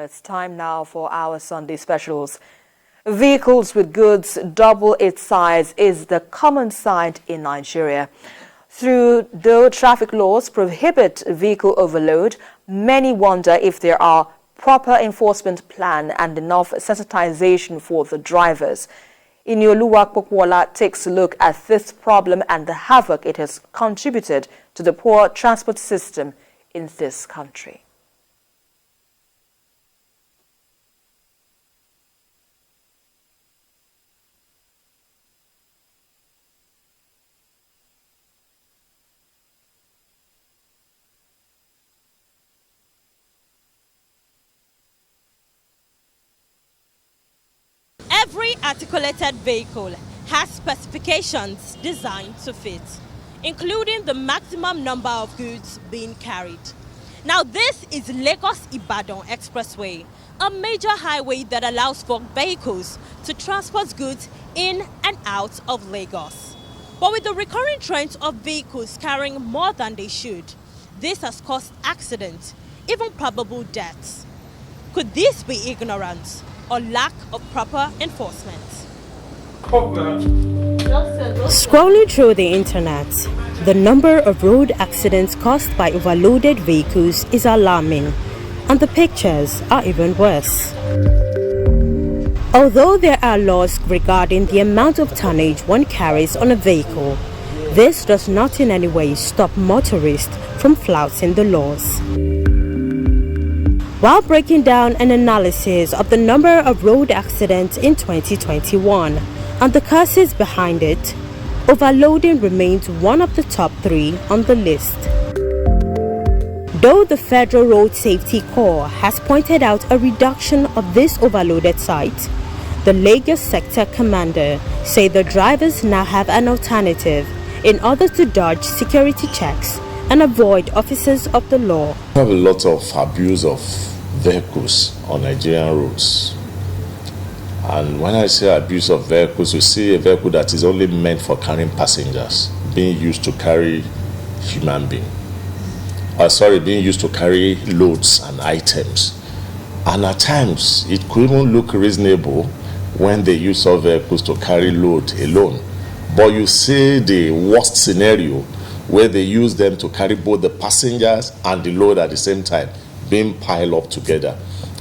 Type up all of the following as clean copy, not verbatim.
It's time now for our Sunday specials. Vehicles with goods double its size is the common sight in Nigeria. Though traffic laws prohibit vehicle overload, many wonder if there are proper enforcement plan and enough sensitization for the drivers. Inioluwa Popoola takes a look at this problem and the havoc it has contributed to the poor transport system in this country. Every articulated vehicle has specifications designed to fit, including the maximum number of goods being carried. Now, this is Lagos-Ibadan Expressway, a major highway that allows for vehicles to transport goods in and out of Lagos. But with the recurring trend of vehicles carrying more than they should, this has caused accidents, even probable deaths. Could this be ignorance or lack of proper enforcement? Scrolling through the internet, the number of road accidents caused by overloaded vehicles is alarming, and the pictures are even worse. Although there are laws regarding the amount of tonnage one carries on a vehicle, this does not in any way stop motorists from flouting the laws. While breaking down an analysis of the number of road accidents in 2021 and the causes behind it, overloading remains one of the top 3 on the list. Though the Federal Road Safety Corps has pointed out a reduction of this overloaded site, the Lagos sector commander said the drivers now have an alternative in order to dodge security checks and avoid officers of the law. We have a lot of abuse of vehicles on Nigerian roads. And when I say abuse of vehicles, you see a vehicle that is only meant for carrying passengers being used to carry human beings. Being used to carry loads and items. And at times, it could even look reasonable when they use some vehicles to carry load alone. But you see the worst scenario where they use them to carry both the passengers and the load at the same time, being piled up together.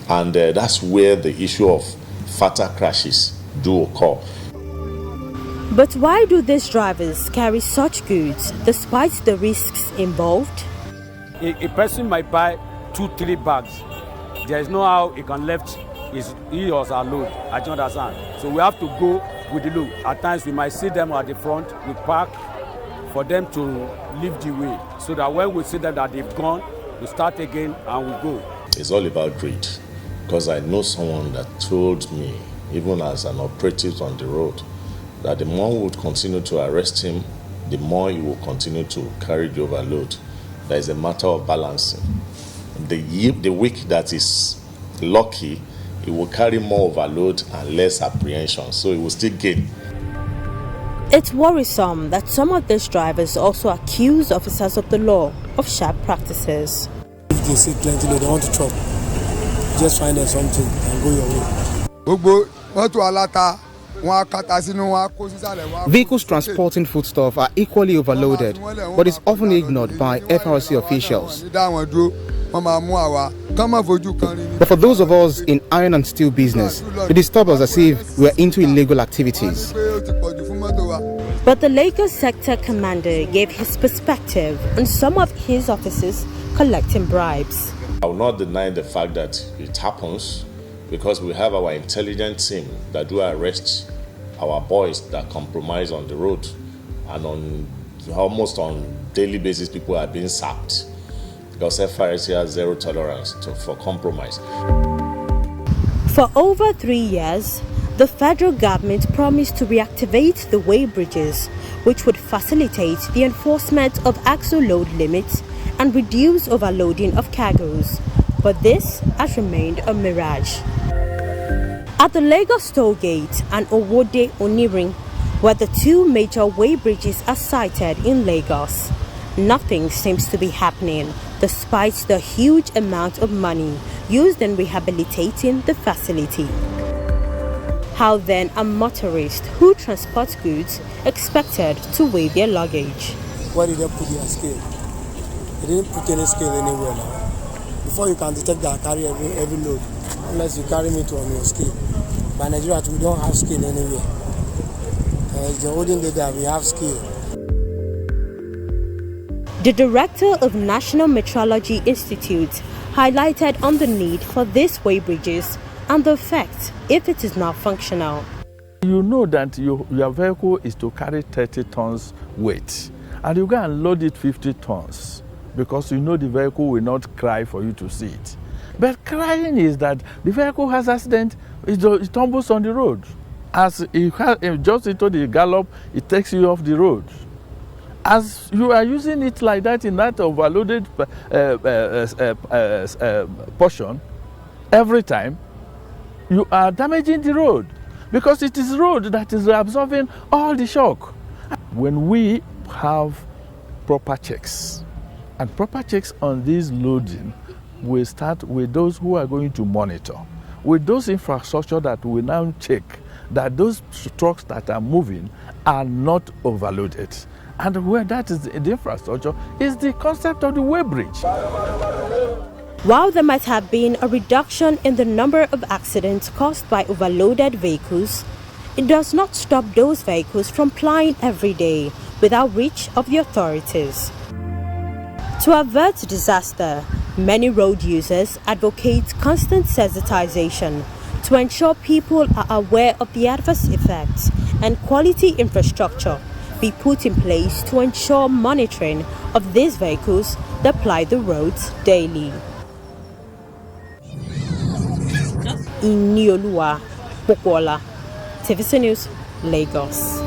And that's where the issue of fatal crashes do occur. But why do these drivers carry such goods despite the risks involved? A person might buy 2-3 bags. There is no how he can lift he or her load. I don't understand. So we have to go with the load. At times we might see them at the front, we park for them to leave the way, so that when we see them that they've gone, we start again and we go. It's all about greed, because I know someone that told me, even as an operative on the road, that the more we would continue to arrest him, the more he will continue to carry the overload. There is a matter of balancing. The week that is lucky, he will carry more overload and less apprehension, so he will still gain. It's worrisome that some of these drivers also accuse officers of the law of sharp practices. If they see plenty, they don't want to chop. Just find them something and go your way. Vehicles transporting foodstuff are equally overloaded, but it's often ignored by FRSC officials. But for those of us in iron and steel business, it disturbs us as if we are into illegal activities. But the Lagos sector commander gave his perspective on some of his officers collecting bribes. I will not deny the fact that it happens, because we have our intelligence team that do arrest our boys that compromise on the road, and almost on daily basis people are being sacked, because FRSC has zero tolerance for compromise. For over 3 years, the federal government promised to reactivate the weigh bridges, which would facilitate the enforcement of axle load limits and reduce overloading of cargoes. But this has remained a mirage. At the Lagos toll gate and Owode Onirin, where the 2 major weigh bridges are sited in Lagos, nothing seems to be happening despite the huge amount of money used in rehabilitating the facility. How then are motorists who transport goods expected to weigh their luggage? Where did they put their scale? They didn't put any scale anywhere now. Before you can detect that I carry every load, unless you carry me to on your scale. By Nigeria, we don't have scale anywhere. It's the olden day that we have scale. The director of National Metrology Institute highlighted on the need for these weighbridges and the effect if it is not functional. You know that your vehicle is to carry 30 tons weight, and you go and load it 50 tons because you know the vehicle will not cry for you to see it. But crying is that the vehicle has accident, it tumbles on the road. As it just into the gallop, it takes you off the road. As you are using it like that in that overloaded portion, every time, you are damaging the road because it is road that is absorbing all the shock. When we have proper checks, and proper checks on this loading, we start with those who are going to monitor, with those infrastructure that will now check that those trucks that are moving are not overloaded. And where that is the infrastructure is the concept of the weighbridge. While there might have been a reduction in the number of accidents caused by overloaded vehicles, it does not stop those vehicles from plying every day without reach of the authorities. To avert disaster, many road users advocate constant sensitization to ensure people are aware of the adverse effects, and quality infrastructure be put in place to ensure monitoring of these vehicles that ply the roads daily. Inioluwa Popoola, TVC News, Lagos.